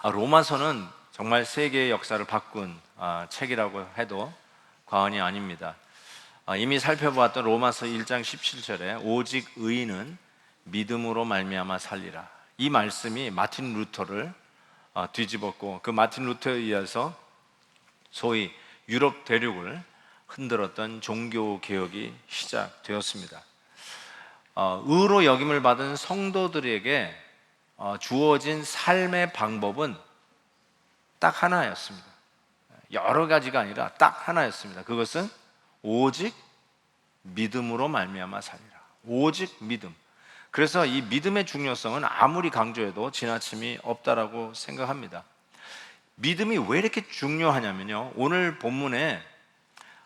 로마서는 정말 세계의 역사를 바꾼 책이라고 해도 과언이 아닙니다. 이미 살펴보았던 로마서 1장 17절에 오직 의인은 믿음으로 말미암아 살리라, 이 말씀이 마틴 루터를 뒤집었고, 그 마틴 루터에 의해서 소위 유럽 대륙을 흔들었던 종교 개혁이 시작되었습니다. 의로 여김을 받은 성도들에게 주어진 삶의 방법은 딱 하나였습니다. 여러 가지가 아니라 딱 하나였습니다. 그것은 오직 믿음으로 말미암아 살리라. 오직 믿음. 그래서 이 믿음의 중요성은 아무리 강조해도 지나침이 없다라고 생각합니다. 믿음이 왜 이렇게 중요하냐면요, 오늘 본문에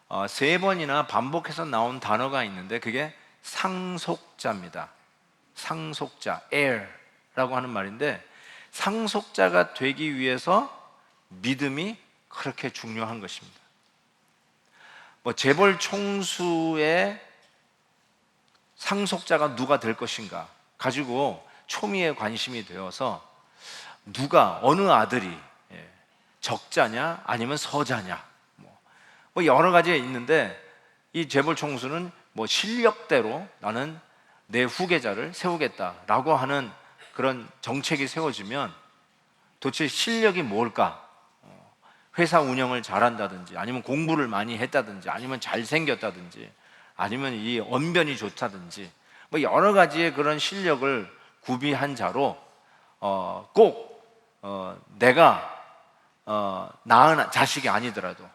3번이나 반복해서 나온 단어가 있는데 그게 상속자입니다. 상속자, heir라고 하는 말인데, 상속자가 되기 위해서 믿음이 그렇게 중요한 것입니다. 재벌 총수의 상속자가 누가 될 것인가 가지고 초미의 관심이 되어서 누가, 어느 아들이 적자냐 아니면 서자냐 여러 가지 있는데, 이 재벌 총수는 실력대로 나는 내 후계자를 세우겠다라고 하는 그런 정책이 세워지면 도대체 실력이 뭘까? 회사 운영을 잘한다든지, 아니면 공부를 많이 했다든지, 아니면 잘생겼다든지, 아니면 이 언변이 좋다든지, 여러 가지의 그런 실력을 구비한 자로 꼭 내가 낳은 자식이 아니더라도,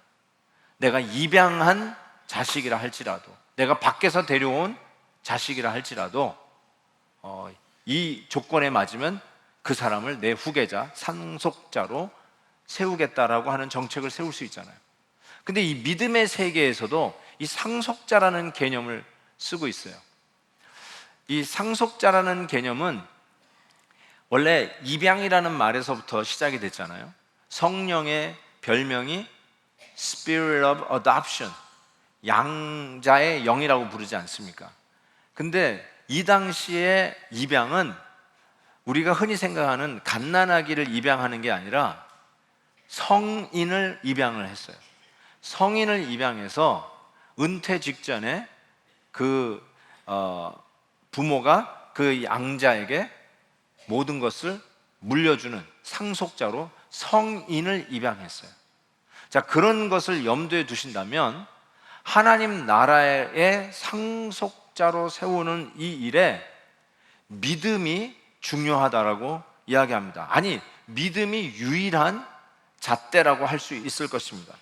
내가 입양한 자식이라 할지라도, 내가 밖에서 데려온 자식이라 할지라도 이 조건에 맞으면 그 사람을 내 후계자, 상속자로 세우겠다라고 하는 정책을 세울 수 있잖아요. 근데 이 믿음의 세계에서도 이 상속자라는 개념을 쓰고 있어요. 이 상속자라는 개념은 원래 입양이라는 말에서부터 시작이 됐잖아요. 성령의 별명이 Spirit of Adoption, 양자의 영이라고 부르지 않습니까? 근데 이 당시에 입양은 우리가 흔히 생각하는 갓난아기를 입양하는 게 아니라 성인을 입양을 했어요. 성인을 입양해서 은퇴 직전에 그 부모가 그 양자에게 모든 것을 물려주는 상속자로 성인을 입양했어요. 자, 그런 것을 염두에 두신다면 하나님 나라의 상속자로 세우는 이 일에 믿음이 중요하다라고 이야기합니다. 아니, 믿음이 유일한 잣대라고 할 수 있을 것입니다.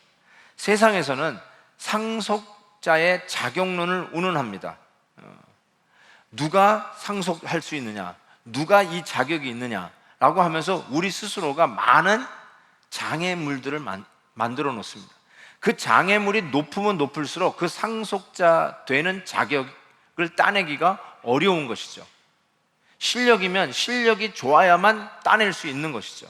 세상에서는 상속자의 자격론을 운운합니다. 누가 상속할 수 있느냐, 누가 이 자격이 있느냐라고 하면서 우리 스스로가 많은 장애물들을 만들어 놓습니다. 그 장애물이 높으면 높을수록 그 상속자 되는 자격을 따내기가 어려운 것이죠. 실력이면 실력이 좋아야만 따낼 수 있는 것이죠.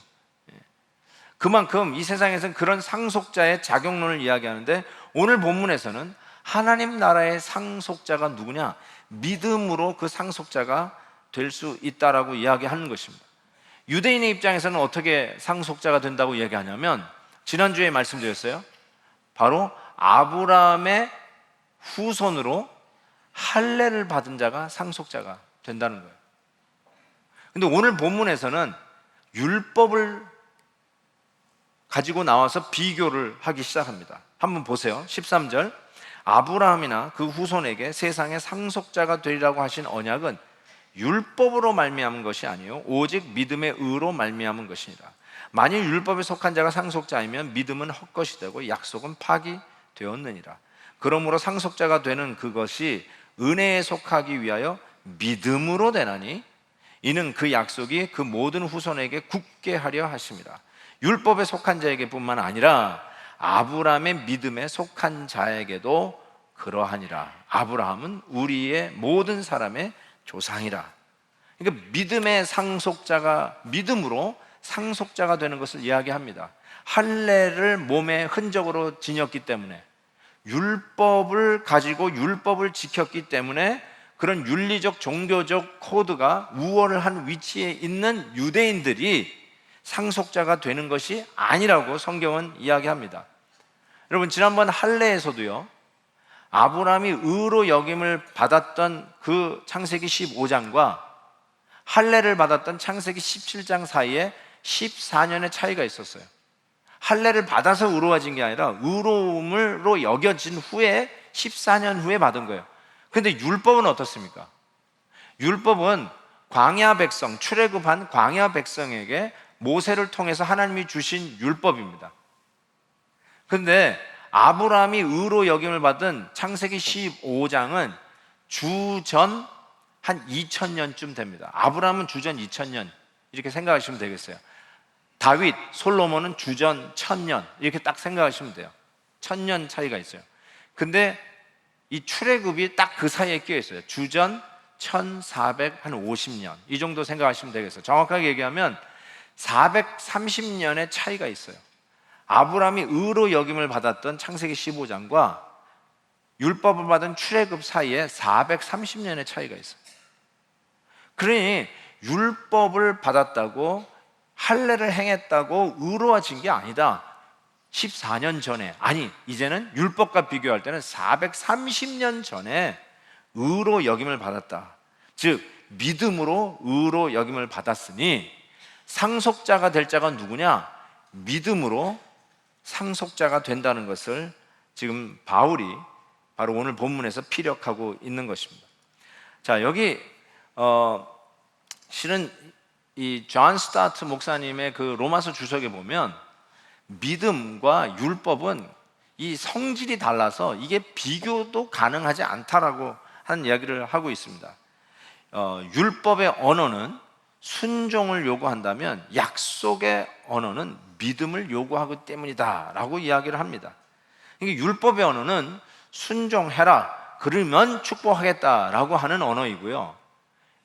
그만큼 이 세상에서는 그런 상속자의 자격론을 이야기하는데, 오늘 본문에서는 하나님 나라의 상속자가 누구냐? 믿음으로 그 상속자가 될 수 있다라고 이야기하는 것입니다. 유대인의 입장에서는 어떻게 상속자가 된다고 이야기하냐면, 지난주에 말씀드렸어요. 바로 아브라함의 후손으로 할례를 받은 자가 상속자가 된다는 거예요. 근데 오늘 본문에서는 율법을 가지고 나와서 비교를 하기 시작합니다. 한번 보세요. 13절, 아브라함이나 그 후손에게 세상의 상속자가 되리라고 하신 언약은 율법으로 말미암은 것이 아니요 오직 믿음의 의로 말미암은 것이니라. 만일 율법에 속한 자가 상속자이면 믿음은 헛것이 되고 약속은 파기되었느니라. 그러므로 상속자가 되는 그것이 은혜에 속하기 위하여 믿음으로 되나니, 이는 그 약속이 그 모든 후손에게 굳게 하려 하심이라. 율법에 속한 자에게 뿐만 아니라 아브라함의 믿음에 속한 자에게도 그러하니라. 아브라함은 우리의 모든 사람의 조상이라. 그러니까 믿음의 상속자가, 믿음으로 상속자가 되는 것을 이야기합니다. 할례를 몸의 흔적으로 지녔기 때문에, 율법을 가지고 율법을 지켰기 때문에, 그런 윤리적 종교적 코드가 우월을 한 위치에 있는 유대인들이 상속자가 되는 것이 아니라고 성경은 이야기합니다. 여러분, 지난번 할례에서도요, 아브라함이 의로 여김을 받았던 그 창세기 15장과 할례를 받았던 창세기 17장 사이에 14년의 차이가 있었어요. 할례를 받아서 의로워진 게 아니라 의로움으로 여겨진 후에 14년 후에 받은 거예요. 근데 율법은 어떻습니까? 율법은 광야 백성, 출애굽한 광야 백성에게 모세를 통해서 하나님이 주신 율법입니다. 근데 아브라함이 의로 여김을 받은 창세기 15장은 주전 한 2000년쯤 됩니다. 아브라함은 주전 2000년 이렇게 생각하시면 되겠어요. 다윗, 솔로몬은 주전 1000년 이렇게 딱 생각하시면 돼요. 1000년 차이가 있어요. 근데 이 출애굽이 딱 그 사이에 끼어 있어요. 주전 1450년 이 정도 생각하시면 되겠어요. 정확하게 얘기하면 430년의 차이가 있어요. 아브라함이 의로 여김을 받았던 창세기 15장과 율법을 받은 출애굽 사이에 430년의 차이가 있어요. 그러니 율법을 받았다고 할례를 행했다고 의로워진 게 아니다. 14년 전에, 아니 이제는 율법과 비교할 때는 430년 전에 의로 여김을 받았다. 즉 믿음으로 의로 여김을 받았으니 상속자가 될 자가 누구냐? 믿음으로 상속자가 된다는 것을 지금 바울이 바로 오늘 본문에서 피력하고 있는 것입니다. 자, 여기 실은 이 존 스타트 목사님의 그 로마서 주석에 보면 믿음과 율법은 이 성질이 달라서 이게 비교도 가능하지 않다라고 하는 이야기를 하고 있습니다. 율법의 언어는 순종을 요구한다면 약속의 언어는 믿음을 요구하기 때문이다 라고 이야기를 합니다. 그러니까 율법의 언어는 순종해라 그러면 축복하겠다라고 하는 언어이고요,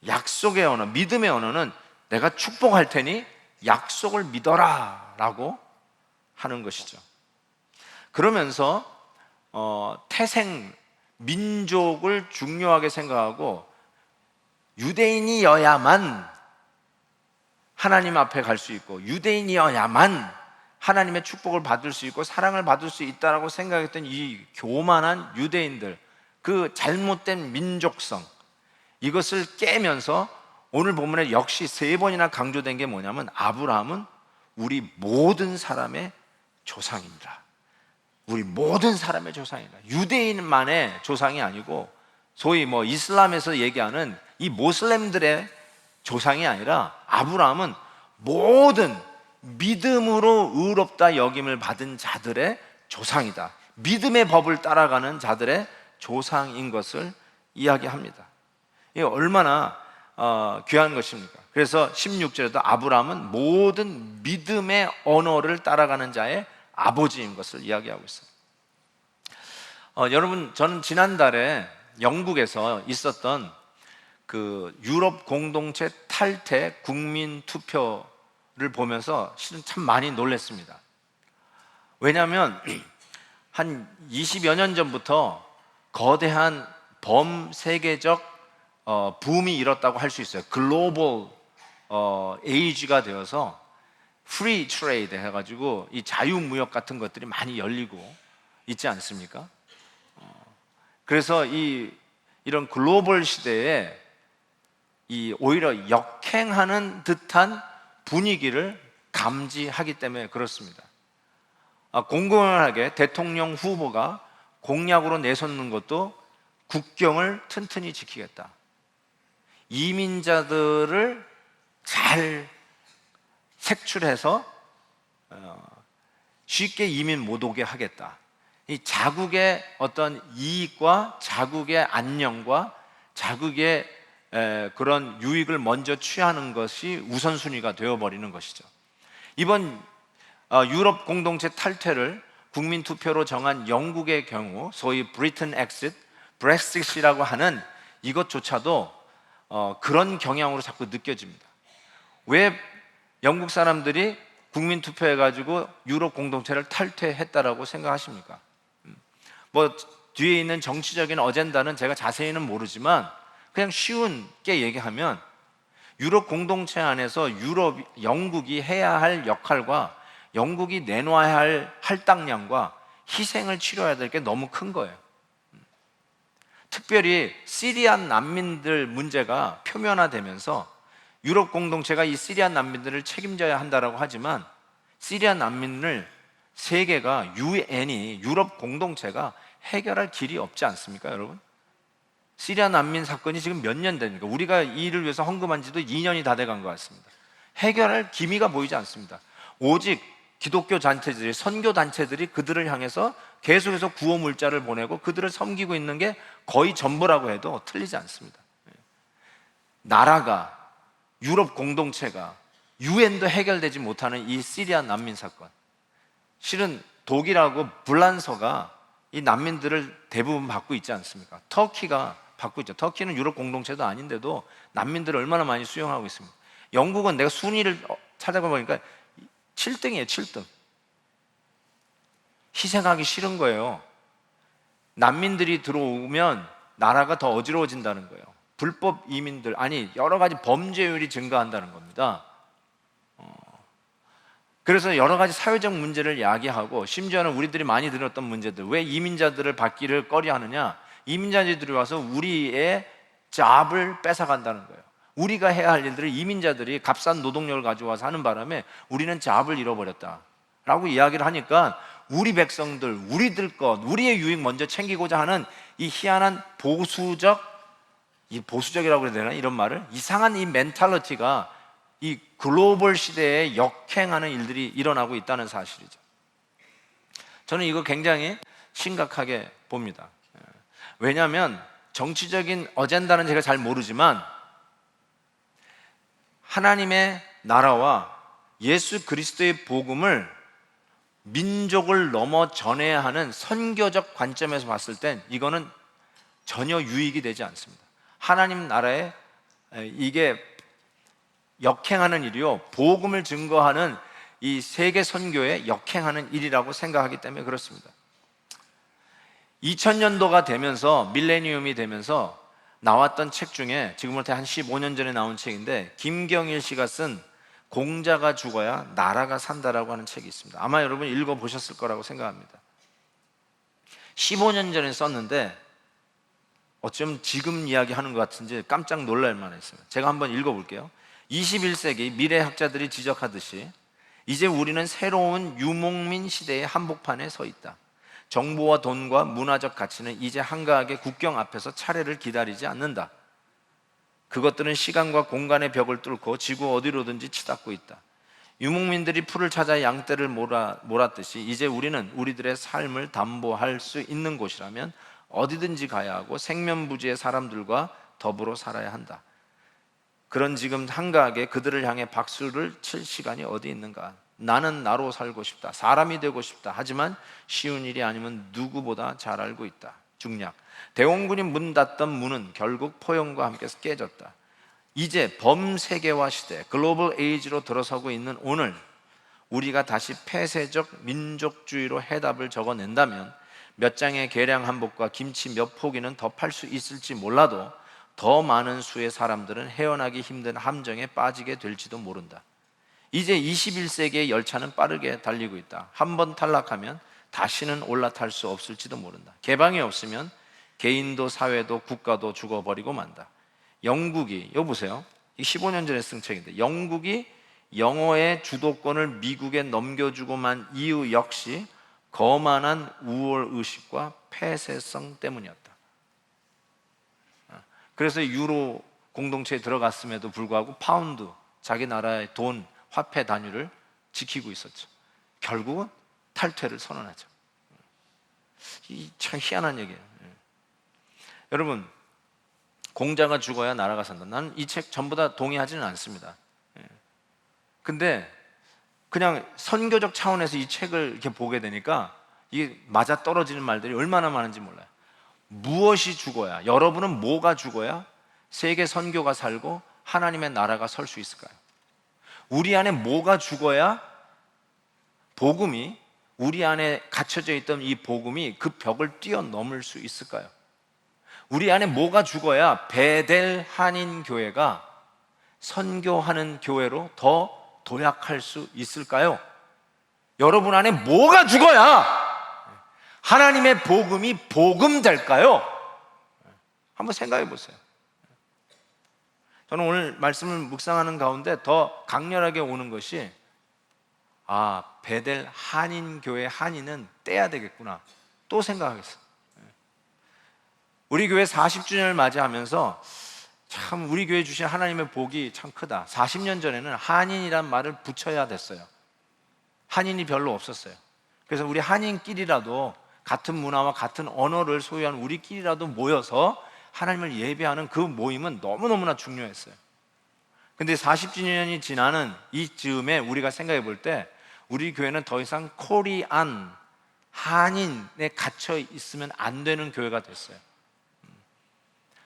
약속의 언어, 믿음의 언어는 내가 축복할 테니 약속을 믿어라 라고 하는 것이죠. 그러면서 태생 민족을 중요하게 생각하고 유대인이어야만 하나님 앞에 갈 수 있고 유대인이어야만 하나님의 축복을 받을 수 있고 사랑을 받을 수 있다라고 생각했던 이 교만한 유대인들, 그 잘못된 민족성, 이것을 깨면서 오늘 본문에 역시 3번이나 강조된 게 뭐냐면 아브라함은 우리 모든 사람의 조상입니다. 우리 모든 사람의 조상이다. 유대인만의 조상이 아니고 소위 이슬람에서 얘기하는 이 모슬렘들의 조상이 아니라 아브라함은 모든 믿음으로 의롭다 여김을 받은 자들의 조상이다. 믿음의 법을 따라가는 자들의 조상인 것을 이야기합니다. 이게 얼마나 귀한 것입니까? 그래서 16절에도 아브라함은 모든 믿음의 언어를 따라가는 자의 아버지인 것을 이야기하고 있어요. 여러분, 저는 지난달에 영국에서 있었던 그 유럽 공동체 탈퇴 국민 투표를 보면서 실은 참 많이 놀랐습니다. 왜냐하면 한 20여 년 전부터 거대한 범세계적 붐이 일었다고 할 수 있어요. 글로벌 에이지가 되어서 프리 트레이드 해가지고 이 자유무역 같은 것들이 많이 열리고 있지 않습니까? 그래서 이런 글로벌 시대에 오히려 역행하는 듯한 분위기를 감지하기 때문에 그렇습니다. 공공연하게 대통령 후보가 공약으로 내놓는 것도 국경을 튼튼히 지키겠다, 이민자들을 잘 색출해서 쉽게 이민 못 오게 하겠다, 이 자국의 어떤 이익과 자국의 안녕과 자국의 그런 유익을 먼저 취하는 것이 우선순위가 되어버리는 것이죠. 이번 유럽 공동체 탈퇴를 국민투표로 정한 영국의 경우 소위 브리튼 엑싯, 브렉시트라고 하는 이것조차도 그런 경향으로 자꾸 느껴집니다. 왜 영국 사람들이 국민투표해가지고 유럽 공동체를 탈퇴했다라고 생각하십니까? 뒤에 있는 정치적인 어젠다는 제가 자세히는 모르지만 그냥 쉬운게 얘기하면 유럽 공동체 안에서 영국이 해야 할 역할과 영국이 내놓아야 할 할당량과 희생을 치러야 될 게 너무 큰 거예요. 특별히 시리아 난민들 문제가 표면화되면서 유럽 공동체가 이 시리아 난민들을 책임져야 한다라고 하지만 시리아 난민을 세계가 유엔이 유럽 공동체가 해결할 길이 없지 않습니까, 여러분? 시리아 난민 사건이 지금 몇 년 됩니까? 우리가 이 일을 위해서 헌금한 지도 2년이 다 돼간 것 같습니다. 해결할 기미가 보이지 않습니다. 오직 기독교 단체들이, 선교 단체들이 그들을 향해서 계속해서 구호 물자를 보내고 그들을 섬기고 있는 게 거의 전부라고 해도 틀리지 않습니다. 나라가, 유럽 공동체가, 유엔도 해결되지 못하는 이 시리아 난민 사건, 실은 독일하고 불란서가 이 난민들을 대부분 받고 있지 않습니까? 터키가 받고 있죠. 터키는 유럽 공동체도 아닌데도 난민들을 얼마나 많이 수용하고 있습니다. 영국은 내가 순위를 찾아보니까 7등이에요, 7등. 희생하기 싫은 거예요. 난민들이 들어오면 나라가 더 어지러워진다는 거예요. 불법 이민들, 아니 여러 가지 범죄율이 증가한다는 겁니다. 그래서 여러 가지 사회적 문제를 야기하고, 심지어는 우리들이 많이 들었던 문제들, 왜 이민자들을 받기를 꺼려하느냐, 이민자들이 와서 우리의 잡을 뺏어간다는 거예요. 우리가 해야 할 일들을 이민자들이 값싼 노동력을 가져와서 하는 바람에 우리는 잡을 잃어버렸다라고 이야기를 하니까 우리 백성들, 우리들 것, 우리의 유익 먼저 챙기고자 하는 이 희한한 보수적이라고 그래야 되나, 이런 말을, 이상한 이 멘탈리티가 이 글로벌 시대에 역행하는 일들이 일어나고 있다는 사실이죠. 저는 이거 굉장히 심각하게 봅니다. 왜냐하면 정치적인 어젠다는 제가 잘 모르지만 하나님의 나라와 예수 그리스도의 복음을 민족을 넘어 전해야 하는 선교적 관점에서 봤을 땐 이거는 전혀 유익이 되지 않습니다. 하나님 나라에 이게 역행하는 일이요, 복음을 증거하는 이 세계 선교에 역행하는 일이라고 생각하기 때문에 그렇습니다. 2000년도가 되면서, 밀레니엄이 되면서 나왔던 책 중에, 지금부터 한 15년 전에 나온 책인데, 김경일 씨가 쓴 공자가 죽어야 나라가 산다라고 하는 책이 있습니다. 아마 여러분 읽어보셨을 거라고 생각합니다. 15년 전에 썼는데 어쩜 지금 이야기하는 것 같은지 깜짝 놀랄 만했습니다. 제가 한번 읽어볼게요. 21세기 미래학자들이 지적하듯이 이제 우리는 새로운 유목민 시대의 한복판에 서 있다. 정보와 돈과 문화적 가치는 이제 한가하게 국경 앞에서 차례를 기다리지 않는다. 그것들은 시간과 공간의 벽을 뚫고 지구 어디로든지 치닫고 있다. 유목민들이 풀을 찾아 양떼를 몰았듯이 이제 우리는 우리들의 삶을 담보할 수 있는 곳이라면 어디든지 가야 하고 생면부지의 사람들과 더불어 살아야 한다. 그런 지금 한가하게 그들을 향해 박수를 칠 시간이 어디 있는가? 나는 나로 살고 싶다, 사람이 되고 싶다. 하지만 쉬운 일이 아니면 누구보다 잘 알고 있다. 중략. 대원군이 문 닫던 문은 결국 포용과 함께 깨졌다. 이제 범세계화 시대, 글로벌 에이지로 들어서고 있는 오늘, 우리가 다시 폐쇄적 민족주의로 해답을 적어낸다면 몇 장의 개량 한복과 김치 몇 포기는 더 팔 수 있을지 몰라도 더 많은 수의 사람들은 헤어나기 힘든 함정에 빠지게 될지도 모른다. 이제 21세기의 열차는 빠르게 달리고 있다. 한번 탈락하면 다시는 올라탈 수 없을지도 모른다. 개방이 없으면 개인도 사회도 국가도 죽어버리고 만다. 영국이, 여보세요, 15년 전에 쓴 책인데, 영국이 영어의 주도권을 미국에 넘겨주고 만 이유 역시 거만한 우월의식과 폐쇄성 때문이었다. 그래서 유로 공동체에 들어갔음에도 불구하고 파운드, 자기 나라의 돈, 화폐 단위를 지키고 있었죠. 결국은 탈퇴를 선언하죠. 이 참 희한한 얘기예요. 여러분, 공자가 죽어야 나라가 산다. 나는 이 책 전부 다 동의하지는 않습니다. 근데 그냥 선교적 차원에서 이 책을 이렇게 보게 되니까 이게 맞아 떨어지는 말들이 얼마나 많은지 몰라요. 무엇이 죽어야, 여러분은 뭐가 죽어야 세계 선교가 살고 하나님의 나라가 설 수 있을까요? 우리 안에 뭐가 죽어야 복음이, 우리 안에 갇혀져 있던 이 복음이 그 벽을 뛰어넘을 수 있을까요? 우리 안에 뭐가 죽어야 베델 한인교회가 선교하는 교회로 더 도약할 수 있을까요? 여러분 안에 뭐가 죽어야 하나님의 복음이 복음될까요? 한번 생각해 보세요. 저는 오늘 말씀을 묵상하는 가운데 더 강렬하게 오는 것이, 베델 한인교회 한인은 떼야 되겠구나 또 생각하겠어요. 우리 교회 40주년을 맞이하면서 참 우리 교회 주신 하나님의 복이 참 크다. 40년 전에는 한인이란 말을 붙여야 됐어요. 한인이 별로 없었어요. 그래서 우리 한인끼리라도 같은 문화와 같은 언어를 소유한 우리끼리라도 모여서 하나님을 예배하는 그 모임은 너무너무나 중요했어요. 근데 40주년이 지나는 이 즈음에 우리가 생각해 볼 때 우리 교회는 더 이상 코리안, 한인에 갇혀 있으면 안 되는 교회가 됐어요.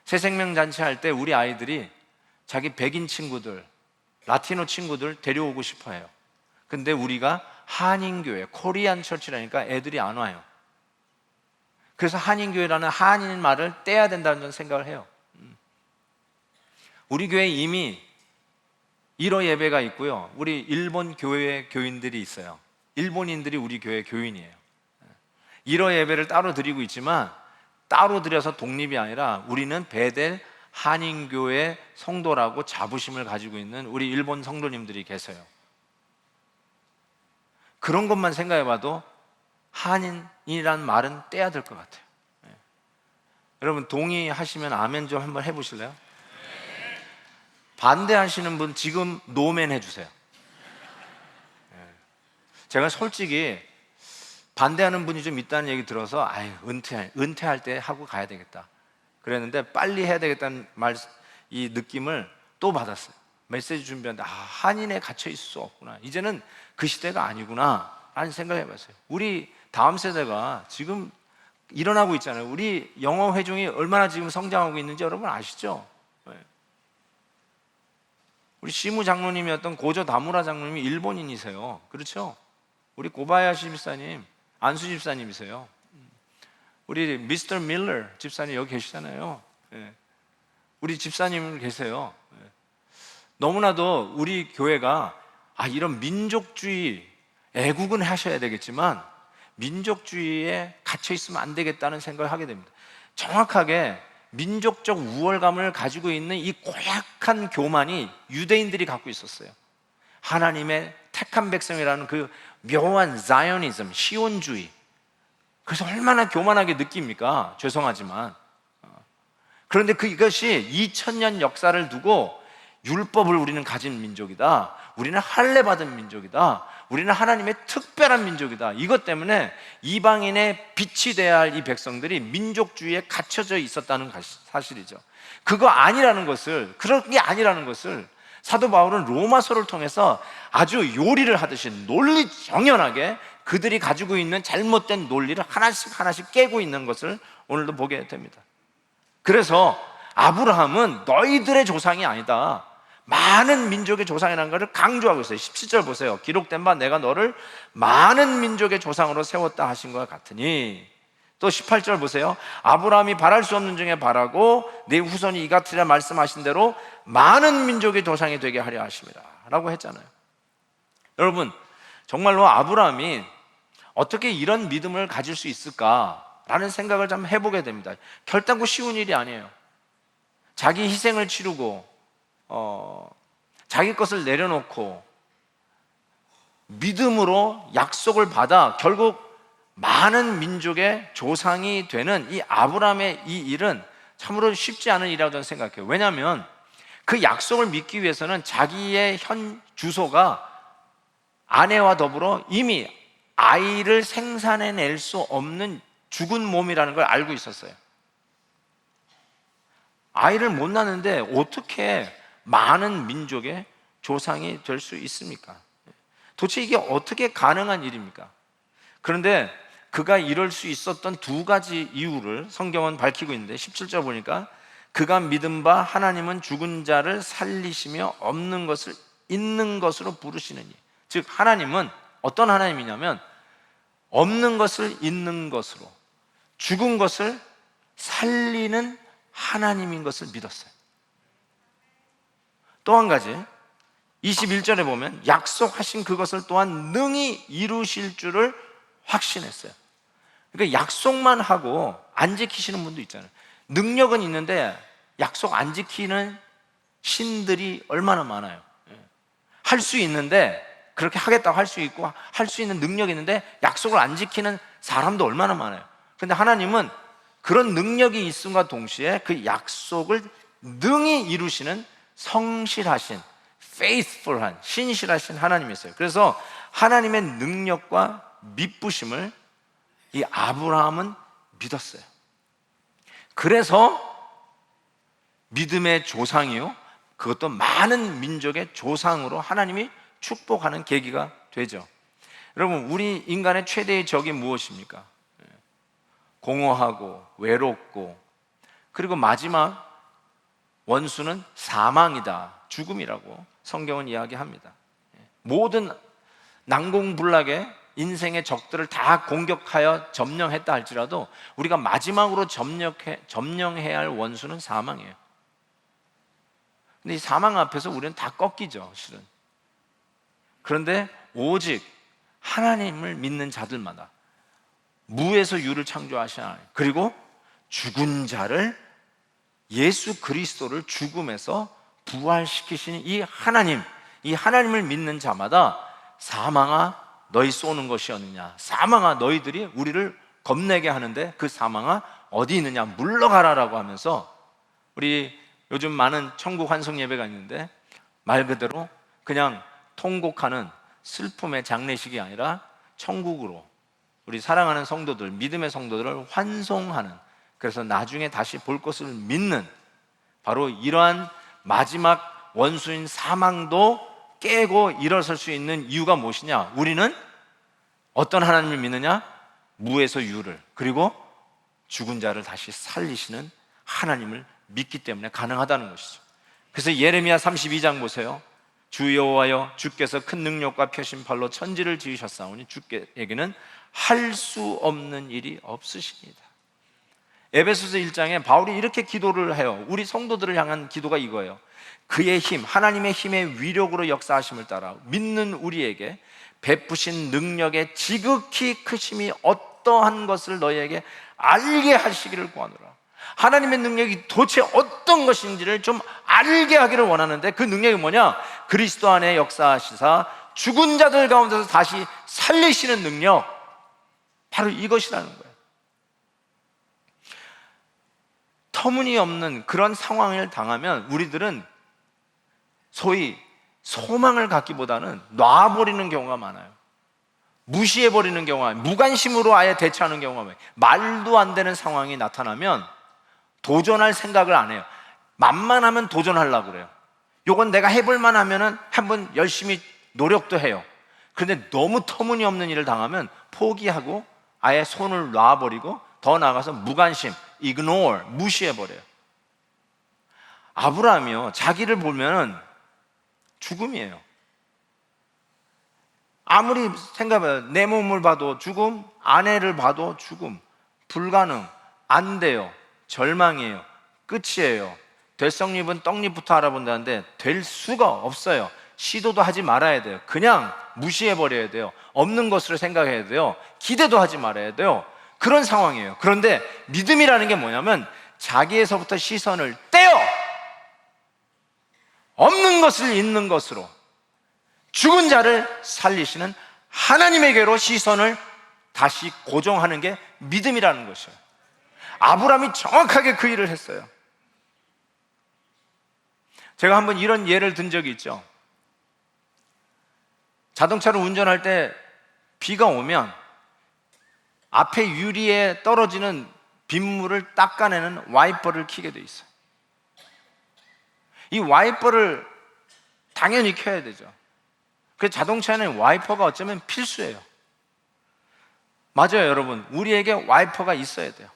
새생명잔치 할 때 우리 아이들이 자기 백인 친구들, 라티노 친구들 데려오고 싶어 해요. 근데 우리가 한인교회, 코리안 철치라니까 애들이 안 와요. 그래서 한인교회라는 한인 말을 떼야 된다는 생각을 해요. 우리 교회에 이미 1호 예배가 있고요. 우리 일본 교회 교인들이 있어요. 일본인들이 우리 교회 교인이에요. 1호 예배를 따로 드리고 있지만 따로 드려서 독립이 아니라 우리는 베델 한인교회 성도라고 자부심을 가지고 있는 우리 일본 성도님들이 계세요. 그런 것만 생각해봐도 한인이란 말은 떼야 될 것 같아요. 여러분 동의하시면 아멘 좀 한번 해보실래요? 반대하시는 분 지금 노멘 해주세요. 제가 솔직히 반대하는 분이 좀 있다는 얘기 들어서 은퇴할 때 하고 가야 되겠다 그랬는데 빨리 해야 되겠다는 이 느낌을 또 받았어요. 메시지 준비하는데 한인에 갇혀 있을 수 없구나, 이제는 그 시대가 아니구나 라는 생각을 해봤어요. 우리 다음 세대가 지금 일어나고 있잖아요. 우리 영어 회중이 얼마나 지금 성장하고 있는지 여러분 아시죠? 우리 시무 장로님이었던 고조 다무라 장로님이 일본인이세요. 그렇죠? 우리 고바야시 집사님, 안수 집사님이세요. 우리 미스터 밀러 집사님 여기 계시잖아요. 우리 집사님 계세요. 너무나도 우리 교회가 이런 민족주의, 애국은 하셔야 되겠지만 민족주의에 갇혀 있으면 안 되겠다는 생각을 하게 됩니다. 정확하게 민족적 우월감을 가지고 있는 이 고약한 교만이 유대인들이 갖고 있었어요. 하나님의 택한 백성이라는 그 묘한 자이오니즘, 시온주의. 그래서 얼마나 교만하게 느낍니까? 죄송하지만. 그런데 이것이 2000년 역사를 두고 율법을 우리는 가진 민족이다, 우리는 할례받은 민족이다, 우리는 하나님의 특별한 민족이다, 이것 때문에 이방인의 빛이 되어야 할 이 백성들이 민족주의에 갇혀져 있었다는 사실이죠. 그런 게 아니라는 것을 사도 바울은 로마서를 통해서 아주 요리를 하듯이 논리정연하게 그들이 가지고 있는 잘못된 논리를 하나씩 깨고 있는 것을 오늘도 보게 됩니다. 그래서 아브라함은 너희들의 조상이 아니다, 많은 민족의 조상이라는 것을 강조하고 있어요. 17절 보세요. 기록된 바 내가 너를 많은 민족의 조상으로 세웠다 하신 것 같으니. 또 18절 보세요. 아브라함이 바랄 수 없는 중에 바라고 내 후손이 이 같으리라 말씀하신 대로 많은 민족의 조상이 되게 하려 하심이라 라고 했잖아요. 여러분 정말로 아브라함이 어떻게 이런 믿음을 가질 수 있을까라는 생각을 좀 해보게 됩니다. 결단코 쉬운 일이 아니에요. 자기 희생을 치르고 자기 것을 내려놓고 믿음으로 약속을 받아 결국 많은 민족의 조상이 되는 이 아브라함의 이 일은 참으로 쉽지 않은 일이라고 저는 생각해요. 왜냐하면 그 약속을 믿기 위해서는 자기의 현 주소가 아내와 더불어 이미 아이를 생산해낼 수 없는 죽은 몸이라는 걸 알고 있었어요. 아이를 못 낳는데 어떻게 많은 민족의 조상이 될 수 있습니까? 도대체 이게 어떻게 가능한 일입니까? 그런데 그가 이럴 수 있었던 두 가지 이유를 성경은 밝히고 있는데 17절 보니까 그가 믿은 바 하나님은 죽은 자를 살리시며 없는 것을 있는 것으로 부르시느니, 즉 하나님은 어떤 하나님이냐면 없는 것을 있는 것으로, 죽은 것을 살리는 하나님인 것을 믿었어요. 또 한 가지 21절에 보면 약속하신 그것을 또한 능히 이루실 줄을 확신했어요. 그러니까 약속만 하고 안 지키시는 분도 있잖아요. 능력은 있는데 약속 안 지키는 신들이 얼마나 많아요. 할 수 있는데, 그렇게 하겠다고 할 수 있고 할 수 있는 능력이 있는데 약속을 안 지키는 사람도 얼마나 많아요. 그런데 하나님은 그런 능력이 있음과 동시에 그 약속을 능히 이루시는 성실하신, faithful한, 신실하신 하나님이었어요. 그래서 하나님의 능력과 믿부심을 이 아브라함은 믿었어요. 그래서 믿음의 조상이요, 그것도 많은 민족의 조상으로 하나님이 축복하는 계기가 되죠. 여러분, 우리 인간의 최대의 적이 무엇입니까? 공허하고 외롭고, 그리고 마지막 원수는 사망이다, 죽음이라고 성경은 이야기합니다. 모든 난공불락의 인생의 적들을 다 공격하여 점령했다 할지라도 우리가 마지막으로 점령해야 할 원수는 사망이에요. 근데 이 사망 앞에서 우리는 다 꺾이죠, 실은. 그런데 오직 하나님을 믿는 자들마다 무에서 유를 창조하신 하나님, 그리고 죽은 자를, 예수 그리스도를 죽음에서 부활시키신 이 하나님, 이 하나님을 믿는 자마다 사망아 너희 쏘는 것이었느냐, 사망아 너희들이 우리를 겁내게 하는데 그 사망아 어디 있느냐, 물러가라라고 하면서, 우리 요즘 많은 천국 환송 예배가 있는데 말 그대로 그냥 통곡하는 슬픔의 장례식이 아니라 천국으로 우리 사랑하는 성도들, 믿음의 성도들을 환송하는, 그래서 나중에 다시 볼 것을 믿는, 바로 이러한 마지막 원수인 사망도 깨고 일어설 수 있는 이유가 무엇이냐? 우리는 어떤 하나님을 믿느냐? 무에서 유를, 그리고 죽은 자를 다시 살리시는 하나님을 믿기 때문에 가능하다는 것이죠. 그래서 예레미야 32장 보세요. 주 여호와여, 주께서 큰 능력과 펴신 팔로 천지를 지으셨사오니 주께에게는 할 수 없는 일이 없으십니다. 에베소서 1장에 바울이 이렇게 기도를 해요. 우리 성도들을 향한 기도가 이거예요. 그의 힘, 하나님의 힘의 위력으로 역사하심을 따라 믿는 우리에게 베푸신 능력의 지극히 크심이 어떠한 것을 너희에게 알게 하시기를 구하노라. 하나님의 능력이 도대체 어떤 것인지를 좀 알게 하기를 원하는데, 그 능력이 뭐냐? 그리스도 안에 역사하시사 죽은 자들 가운데서 다시 살리시는 능력, 바로 이것이라는 거예요. 터무니없는 그런 상황을 당하면 우리들은 소위 소망을 갖기보다는 놔버리는 경우가 많아요. 무시해버리는 경우가, 무관심으로 아예 대처하는 경우가 많아요. 말도 안 되는 상황이 나타나면 도전할 생각을 안 해요. 만만하면 도전하려고 그래요. 요건 내가 해볼만 하면은 한번 열심히 노력도 해요. 그런데 너무 터무니없는 일을 당하면 포기하고 아예 손을 놔버리고, 더 나아가서 무관심, ignore, 무시해버려요. 아브라함이요, 자기를 보면 죽음이에요. 아무리 생각해봐요. 내 몸을 봐도 죽음, 아내를 봐도 죽음, 불가능, 안 돼요, 절망이에요, 끝이에요. 될성잎은 떡잎부터 알아본다는데 될 수가 없어요. 시도도 하지 말아야 돼요. 그냥 무시해버려야 돼요. 없는 것으로 생각해야 돼요. 기대도 하지 말아야 돼요. 그런 상황이에요. 그런데 믿음이라는 게 뭐냐면 자기에서부터 시선을 떼어 없는 것을 있는 것으로, 죽은 자를 살리시는 하나님에게로 시선을 다시 고정하는 게 믿음이라는 것이에요. 아브라함이 정확하게 그 일을 했어요. 제가 한번 이런 예를 든 적이 있죠. 자동차를 운전할 때 비가 오면 앞에 유리에 떨어지는 빗물을 닦아내는 와이퍼를 켜게 돼 있어요. 이 와이퍼를 당연히 켜야 되죠. 그래서 자동차에는 와이퍼가 어쩌면 필수예요. 맞아요, 여러분. 우리에게 와이퍼가 있어야 돼요.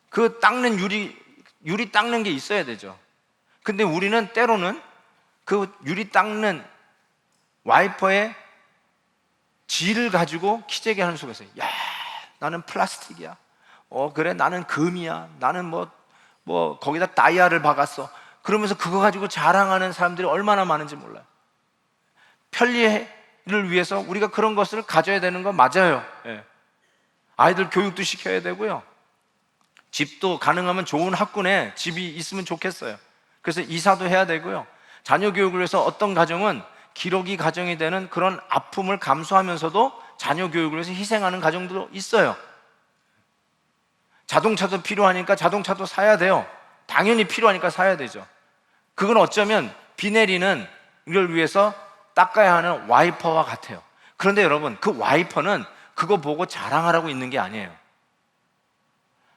그 닦는 유리 닦는 게 있어야 되죠. 근데 우리는 때로는 그 유리 닦는 와이퍼의 질을 가지고 기재기 하는 속에서, 야, 나는 플라스틱이야. 그래, 나는 금이야. 나는 뭐 거기다 다이아를 박았어. 그러면서 그거 가지고 자랑하는 사람들이 얼마나 많은지 몰라요. 편리를 위해서 우리가 그런 것을 가져야 되는 건 맞아요. 예. 아이들 교육도 시켜야 되고요. 집도 가능하면 좋은 학군에 집이 있으면 좋겠어요. 그래서 이사도 해야 되고요. 자녀 교육을 위해서 어떤 가정은 기러기 가정이 되는 그런 아픔을 감수하면서도 자녀 교육을 위해서 희생하는 가정도 있어요. 자동차도 필요하니까 자동차도 사야 돼요. 당연히 필요하니까 사야 되죠. 그건 어쩌면 비 내리는 걸 위해서 닦아야 하는 와이퍼와 같아요. 그런데 여러분, 그 와이퍼는 그거 보고 자랑하라고 있는 게 아니에요.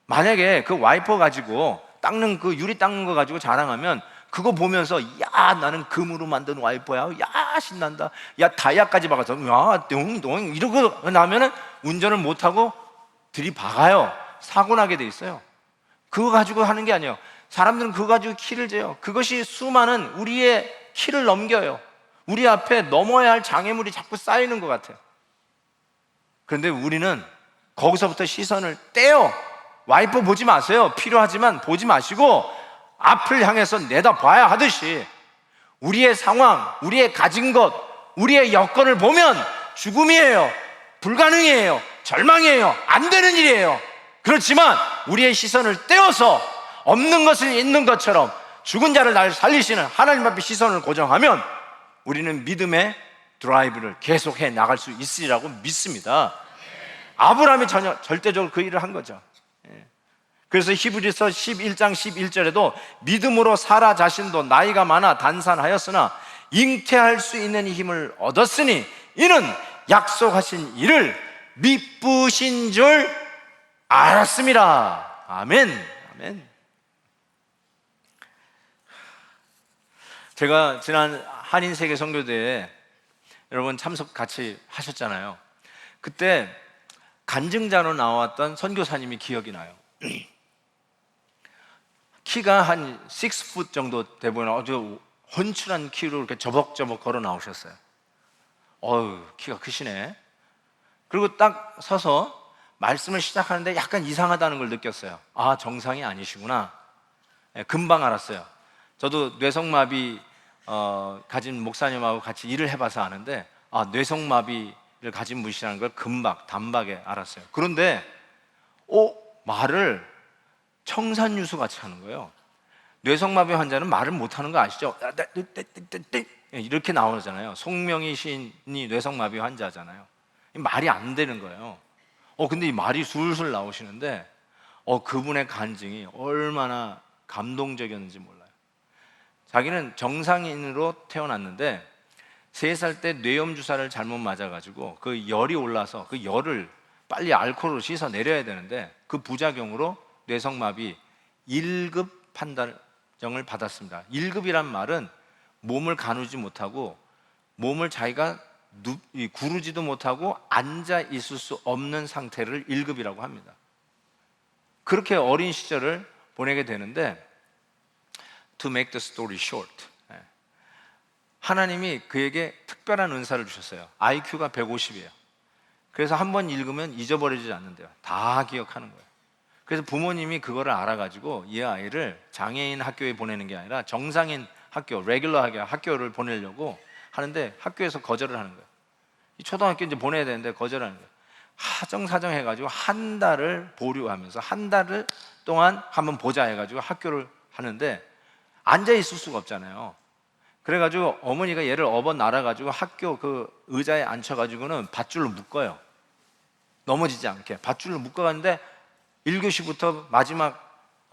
만약에 그 와이퍼 가지고 닦는 그 유리 닦는 거 가지고 자랑하면 그거 보면서 야 나는 금으로 만든 와이퍼야, 야 신난다, 야 다이아까지 박아서 야 똥똥 이러고 나면은 운전을 못하고 들이박아요. 사고 나게 돼 있어요. 그거 가지고 하는 게 아니에요. 사람들은 그거 가지고 키를 재요. 그것이 수많은 우리의 키를 넘겨요. 우리 앞에 넘어야 할 장애물이 자꾸 쌓이는 것 같아요. 그런데 우리는 거기서부터 시선을 떼요. 와이퍼 보지 마세요. 필요하지만 보지 마시고 앞을 향해서 내다봐야 하듯이 우리의 상황, 우리의 가진 것, 우리의 여건을 보면 죽음이에요. 불가능이에요. 절망이에요. 안 되는 일이에요. 그렇지만 우리의 시선을 떼어서 없는 것을 있는 것처럼 죽은 자를 날 살리시는 하나님 앞에 시선을 고정하면 우리는 믿음의 드라이브를 계속해 나갈 수 있으리라고 믿습니다. 아브라함이 절대적으로 그 일을 한 거죠. 그래서 히브리서 11장 11절에도 믿음으로 사라 자신도 나이가 많아 단산하였으나 잉태할 수 있는 힘을 얻었으니 이는 약속하신 이를 미쁘신 줄 알았습니다. 아멘. 아멘. 제가 지난 한인세계 선교대에 여러분 참석 같이 하셨잖아요. 그때 간증자로 나왔던 선교사님이 기억이 나요. 키가 한 6풋 정도 돼 보이는 아주 헌칠한 키로 이렇게 저벅저벅 걸어 나오셨어요. 어휴, 키가 크시네. 그리고 딱 서서 말씀을 시작하는데 약간 이상하다는 걸 느꼈어요. 아, 정상이 아니시구나. 금방 알았어요. 저도 뇌성마비 가진 목사님하고 같이 일을 해봐서 아는데 아, 뇌성마비를 가진 분이라는 걸 단박에 알았어요. 그런데 말을 청산유수 같이 하는 거예요. 뇌성마비 환자는 말을 못하는 거 아시죠? 이렇게 나오잖아요. 송명희 시인이 뇌성마비 환자잖아요. 말이 안 되는 거예요. 근데 이 말이 술술 나오시는데 그분의 간증이 얼마나 감동적이었는지 몰라요. 자기는 정상인으로 태어났는데 3살 때 뇌염 주사를 잘못 맞아가지고 그 열이 올라서 그 열을 빨리 알코올로 씻어 내려야 되는데 그 부작용으로 뇌성마비 1급 판단정을 받았습니다. 1급이란 말은 몸을 가누지 못하고 몸을 자기가 구르지도 못하고 앉아 있을 수 없는 상태를 1급이라고 합니다. 그렇게 어린 시절을 보내게 되는데 To make the story short, 하나님이 그에게 특별한 은사를 주셨어요. IQ가 150이에요. 그래서 한번 읽으면 잊어버리지 않는데요. 다 기억하는 거예요. 그래서 부모님이 그거를 알아가지고 이 아이를 장애인 학교에 보내는 게 아니라 정상인 학교, 레귤러 학교를 보내려고 하는데 학교에서 거절을 하는 거예요. 초등학교 이제 보내야 되는데 거절하는 거예요. 하정사정 해가지고 한 달을 보류하면서 한 달을 동안 한번 보자 해가지고 학교를 하는데 앉아 있을 수가 없잖아요. 그래가지고 어머니가 얘를 업어 날아가지고 학교 그 의자에 앉혀가지고는 밧줄로 묶어요. 넘어지지 않게 밧줄로 묶어가는데 1교시부터 마지막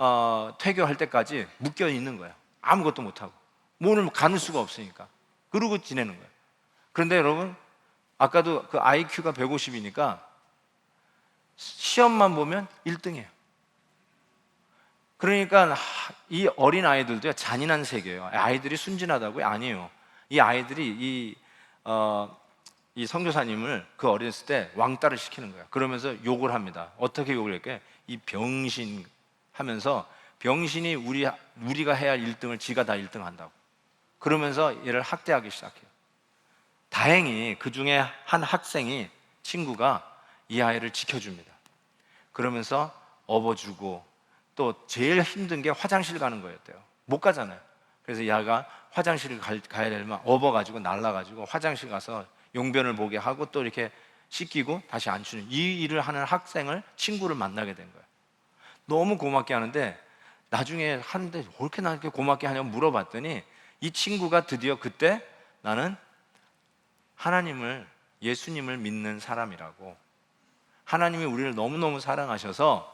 퇴교할 때까지 묶여 있는 거예요. 아무것도 못하고 몸을 가눌 수가 없으니까 그러고 지내는 거예요. 그런데 여러분 아까도 그 IQ가 150이니까 시험만 보면 1등이에요. 그러니까 이 어린 아이들도 잔인한 세계예요. 아이들이 순진하다고요? 아니에요. 이 아이들이 이 선교사님을 그 어렸을 때 왕따를 시키는 거예요. 그러면서 욕을 합니다. 어떻게 욕을 할까요? 이 병신 하면서 병신이 우리가 해야 할 1등을 지가 다 1등 한다고. 그러면서 얘를 학대하기 시작해요. 다행히 그 중에 한 학생이 친구가 이 아이를 지켜줍니다. 그러면서 업어주고 또 제일 힘든 게 화장실 가는 거였대요. 못 가잖아요. 그래서 야가 화장실을 가야 되면 업어가지고 날라가지고 화장실 가서 용변을 보게 하고 또 이렇게 씻기고 다시 앉히는 이 일을 하는 학생을, 친구를 만나게 된 거예요. 너무 고맙게 하는데 나중에 하는데 왜 이렇게 나한테 고맙게 하냐고 물어봤더니 이 친구가 드디어 그때 나는 하나님을, 예수님을 믿는 사람이라고, 하나님이 우리를 너무너무 사랑하셔서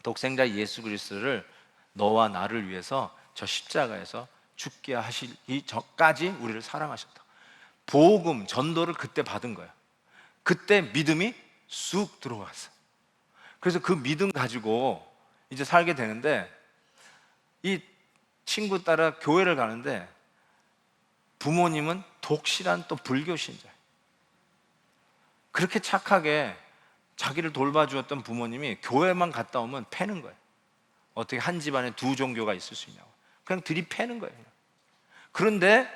독생자 예수 그리스도를 너와 나를 위해서 저 십자가에서 죽게 하시기 전까지 우리를 사랑하셨다. 복음, 전도를 그때 받은 거예요. 그때 믿음이 쑥 들어왔어. 그래서 그 믿음 가지고 이제 살게 되는데, 이 친구 따라 교회를 가는데 부모님은 독실한 또 불교 신자예요. 그렇게 착하게 자기를 돌봐주었던 부모님이 교회만 갔다 오면 패는 거예요. 어떻게 한 집안에 두 종교가 있을 수 있냐고 그냥 들이패는 거예요. 그런데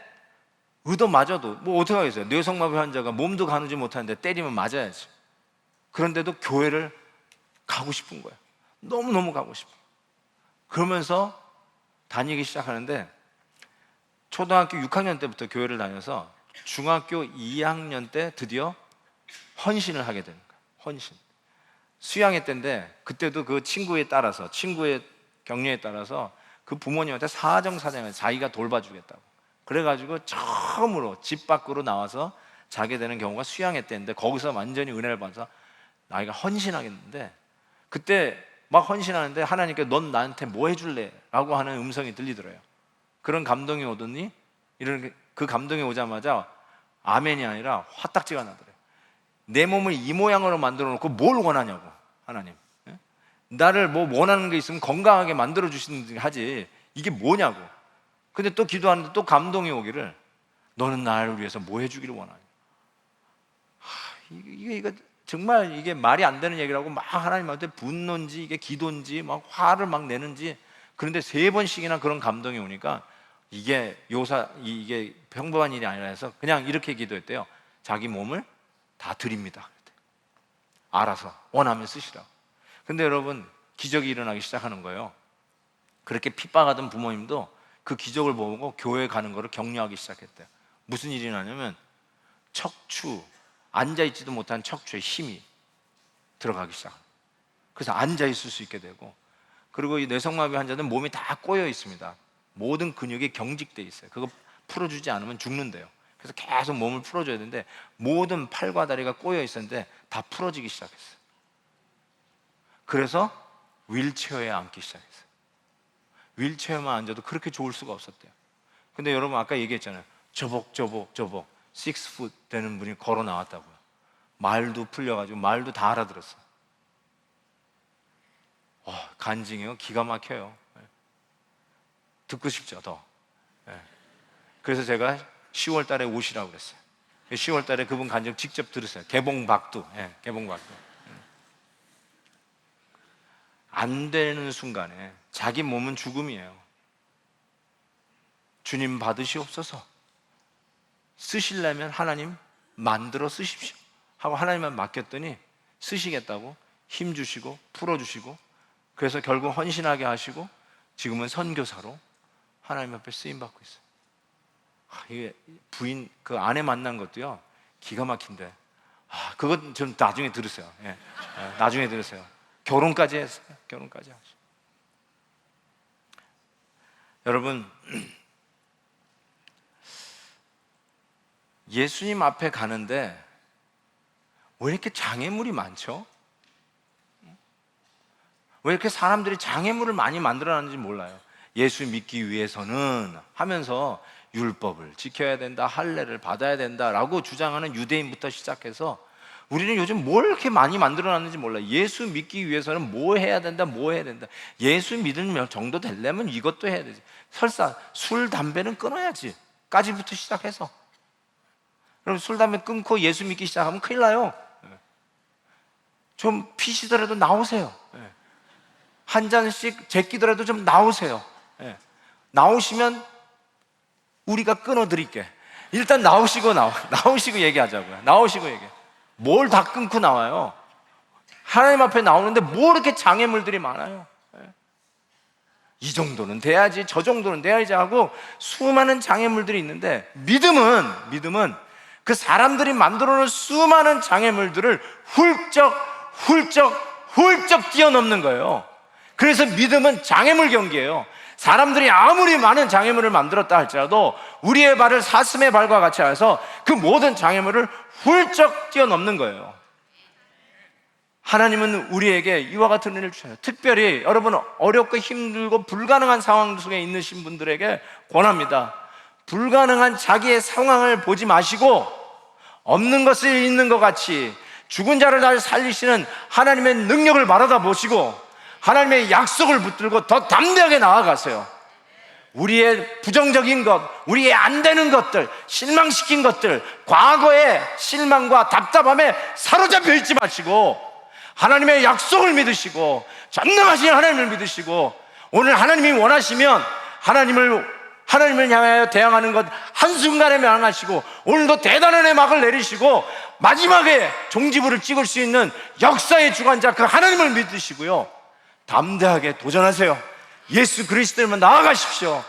의도마저도 뭐 어떻게 하겠어요? 뇌성마비 환자가 몸도 가누지 못하는데 때리면 맞아야지. 그런데도 교회를 가고 싶은 거예요. 너무너무 가고 싶어요. 그러면서 다니기 시작하는데 초등학교 6학년 때부터 교회를 다녀서 중학교 2학년 때 드디어 헌신을 하게 되는 거예요. 헌신. 수양회 때인데 그때도 그 친구에 따라서, 친구의 격려에 따라서 그 부모님한테 사정사정해서 자기가 돌봐주겠다고 그래가지고 처음으로 집 밖으로 나와서 자게 되는 경우가 수양회 때인데, 거기서 완전히 은혜를 받아서 나이가 헌신하겠는데, 그때 막 헌신하는데 하나님께 넌 나한테 뭐 해줄래? 라고 하는 음성이 들리더래요. 그런 감동이 오더니 그 감동이 오자마자 아멘이 아니라 화딱지가 나더래요. 내 몸을 이 모양으로 만들어 놓고 뭘 원하냐고, 하나님. 나를 뭐 원하는 게 있으면 건강하게 만들어 주시든지 하지, 이게 뭐냐고. 근데 또 기도하는데 또 감동이 오기를, 너는 나를 위해서 뭐 해주기를 원하냐. 이게 정말 이게 말이 안 되는 얘기라고 막 하나님한테 분노인지 이게 기도인지 막 화를 막 내는지. 그런데 3번씩이나 그런 감동이 오니까 이게 평범한 일이 아니라 해서 그냥 이렇게 기도했대요. 자기 몸을 다 드립니다. 알아서 원하면 쓰시라고. 근데 여러분, 기적이 일어나기 시작하는 거예요. 그렇게 핍박하던 부모님도 그 기적을 보고 교회 가는 거를 격려하기 시작했대요. 무슨 일이 나냐면 척추, 앉아있지도 못한 척추에 힘이 들어가기 시작합니다. 그래서 앉아있을 수 있게 되고, 그리고 이 뇌성마비 환자는 몸이 다 꼬여 있습니다. 모든 근육이 경직돼 있어요. 그거 풀어주지 않으면 죽는데요. 그래서 계속 몸을 풀어줘야 되는데 모든 팔과 다리가 꼬여 있었는데 다 풀어지기 시작했어요. 그래서 휠체어에 앉기 시작했어요. 휠체어만 앉아도 그렇게 좋을 수가 없었대요. 근데 여러분 아까 얘기했잖아요. 저복 6풋 되는 분이 걸어 나왔다고요. 말도 풀려가지고 말도 다 알아들었어요. 간증이요? 기가 막혀요. 듣고 싶죠, 더. 그래서 제가 10월 달에 오시라고 그랬어요. 10월 달에 그분 간증 직접 들으세요. 개봉박두. 개봉박두. 안 되는 순간에 자기 몸은 죽음이에요. 주님 받으시옵소서. 쓰시려면 하나님 만들어 쓰십시오 하고 하나님만 맡겼더니 쓰시겠다고 힘 주시고 풀어주시고, 그래서 결국 헌신하게 하시고 지금은 선교사로 하나님 앞에 쓰임받고 있어요. 이게 부인, 그 아내 만난 것도요 기가 막힌데, 그건 좀 나중에 들으세요. 나중에 들으세요. 결혼까지 했어요. 결혼까지 하시고. 여러분, 예수님 앞에 가는데 왜 이렇게 장애물이 많죠? 왜 이렇게 사람들이 장애물을 많이 만들어놨는지 몰라요. 예수 믿기 위해서는 하면서 율법을 지켜야 된다, 할례를 받아야 된다라고 주장하는 유대인부터 시작해서 우리는 요즘 뭘 이렇게 많이 만들어놨는지 몰라요. 예수 믿기 위해서는 뭐 해야 된다, 뭐 해야 된다. 예수 믿는 정도 되려면 이것도 해야 되지. 설사 술, 담배는 끊어야지 까지부터 시작해서. 그럼 술, 담배 끊고 예수 믿기 시작하면 큰일 나요. 좀 피시더라도 나오세요. 한 잔씩 제끼더라도 좀 나오세요. 나오시면 우리가 끊어드릴게. 일단 나오시고 얘기하자고요. 나오시고 얘기해. 뭘 다 끊고 나와요? 하나님 앞에 나오는데 뭐 이렇게 장애물들이 많아요? 이 정도는 돼야지, 저 정도는 돼야지 하고 수많은 장애물들이 있는데, 믿음은 그 사람들이 만들어 놓은 수많은 장애물들을 훌쩍 뛰어넘는 거예요. 그래서 믿음은 장애물 경기예요. 사람들이 아무리 많은 장애물을 만들었다 할지라도 우리의 발을 사슴의 발과 같이 해서 그 모든 장애물을 훌쩍 뛰어넘는 거예요. 하나님은 우리에게 이와 같은 은혜를 주셔요. 특별히 여러분, 어렵고 힘들고 불가능한 상황 속에 있으신 분들에게 권합니다. 불가능한 자기의 상황을 보지 마시고 없는 것을 있는 것 같이 죽은 자를 다시 살리시는 하나님의 능력을 바라다 보시고 하나님의 약속을 붙들고 더 담대하게 나아가세요. 우리의 부정적인 것, 우리의 안 되는 것들, 실망시킨 것들, 과거의 실망과 답답함에 사로잡혀 있지 마시고 하나님의 약속을 믿으시고 전능하신 하나님을 믿으시고, 오늘 하나님이 원하시면 하나님을 향하여 대항하는 것 한순간에 면하시고 오늘도 대단한 막을 내리시고 마지막에 종지부를 찍을 수 있는 역사의 주관자 그 하나님을 믿으시고요, 담대하게 도전하세요. 예수 그리스도만 나아가십시오.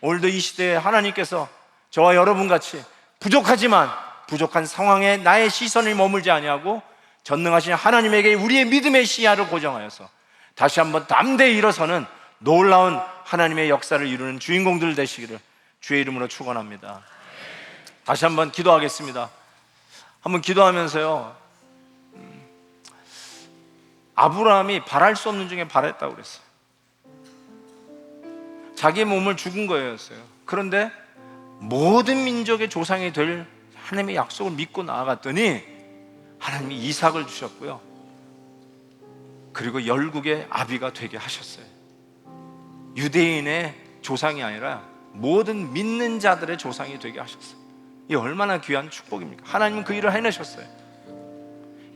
오늘도 이 시대에 하나님께서 저와 여러분같이 부족하지만 부족한 상황에 나의 시선을 머물지 아니하고 전능하신 하나님에게 우리의 믿음의 시야를 고정하여서 다시 한번 담대히 일어서는 놀라운 하나님의 역사를 이루는 주인공들 되시기를 주의 이름으로 축원합니다. 다시 한번 기도하겠습니다. 한번 기도하면서요, 아브라함이 바랄 수 없는 중에 바랬다고 그랬어요. 자기의 몸을 죽은 거였어요. 그런데 모든 민족의 조상이 될 하나님의 약속을 믿고 나아갔더니 하나님이 이삭을 주셨고요, 그리고 열국의 아비가 되게 하셨어요. 유대인의 조상이 아니라 모든 믿는 자들의 조상이 되게 하셨어요. 이 얼마나 귀한 축복입니까? 하나님은 그 일을 해내셨어요.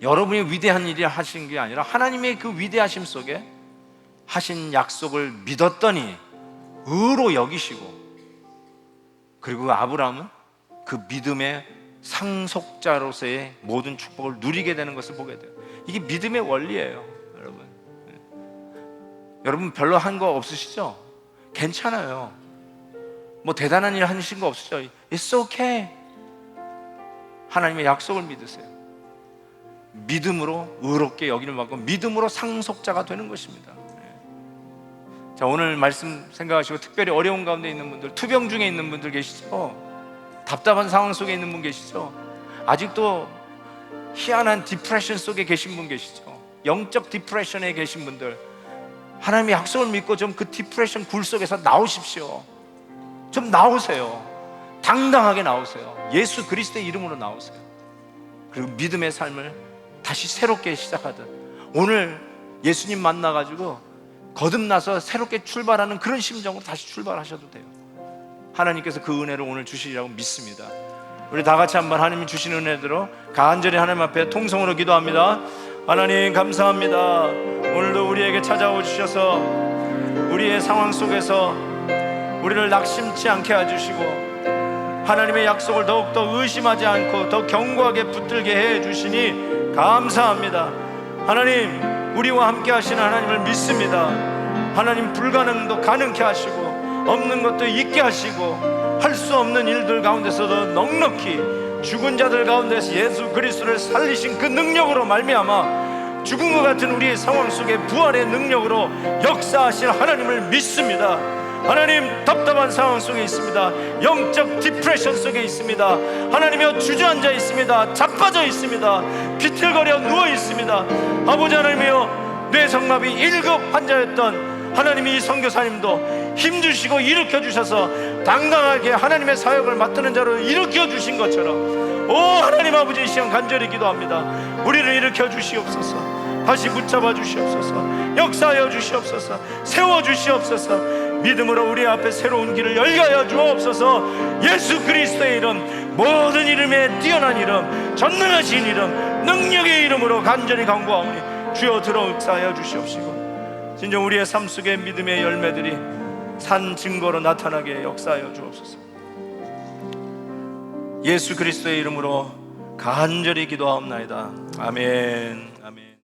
여러분이 위대한 일을 하신 게 아니라 하나님의 그 위대하심 속에 하신 약속을 믿었더니 의로 여기시고, 그리고 아브라함은 그 믿음의 상속자로서의 모든 축복을 누리게 되는 것을 보게 돼요. 이게 믿음의 원리예요, 여러분. 여러분 별로 한 거 없으시죠? 괜찮아요. 뭐 대단한 일 하신 거 없으시죠? It's okay. 하나님의 약속을 믿으세요. 믿음으로 의롭게 여기는 만큼 믿음으로 상속자가 되는 것입니다. 자, 오늘 말씀 생각하시고 특별히 어려운 가운데 있는 분들, 투병 중에 있는 분들 계시죠? 답답한 상황 속에 있는 분 계시죠? 아직도 희한한 디프레션 속에 계신 분 계시죠? 영적 디프레션에 계신 분들, 하나님의 약속을 믿고 좀 그 디프레션 굴 속에서 나오십시오. 좀 나오세요. 당당하게 나오세요. 예수 그리스도의 이름으로 나오세요. 그리고 믿음의 삶을 다시 새롭게 시작하듯 오늘 예수님 만나가지고 거듭나서 새롭게 출발하는 그런 심정으로 다시 출발하셔도 돼요. 하나님께서 그 은혜를 오늘 주시리라고 믿습니다. 우리 다 같이 한번 하나님이 주신 은혜대로 간절히 하나님 앞에 통성으로 기도합니다. 하나님 감사합니다. 오늘도 우리에게 찾아오 주셔서 우리의 상황 속에서 우리를 낙심치 않게 해주시고 하나님의 약속을 더욱더 의심하지 않고 더 견고하게 붙들게 해주시니 감사합니다. 하나님, 우리와 함께 하시는 하나님을 믿습니다. 하나님, 불가능도 가능케 하시고 없는 것도 있게 하시고 할 수 없는 일들 가운데서도 넉넉히 죽은 자들 가운데서 예수 그리스도를 살리신 그 능력으로 말미암아 죽은 것 같은 우리의 상황 속에 부활의 능력으로 역사하신 하나님을 믿습니다. 하나님, 답답한 상황 속에 있습니다. 영적 디프레션 속에 있습니다. 하나님이여, 주저앉아 있습니다. 자빠져 있습니다. 비틀거려 누워 있습니다. 아버지 하나님이여, 뇌성마비 1급 환자였던 하나님이 이 선교사님도 힘주시고 일으켜주셔서 당당하게 하나님의 사역을 맡드는 자로 일으켜주신 것처럼, 오 하나님 아버지, 이 시간 간절히 기도합니다. 우리를 일으켜주시옵소서. 다시 붙잡아 주시옵소서. 역사하여 주시옵소서. 세워주시옵소서. 믿음으로 우리 앞에 새로운 길을 열게 하여 주옵소서. 예수 그리스도의 이름, 모든 이름에 뛰어난 이름, 전능하신 이름, 능력의 이름으로 간절히 간구하오니 주여 들어 역사하여 주시옵시고 진정 우리의 삶 속의 믿음의 열매들이 산 증거로 나타나게 역사하여 주옵소서. 예수 그리스도의 이름으로 간절히 기도하옵나이다. 아멘.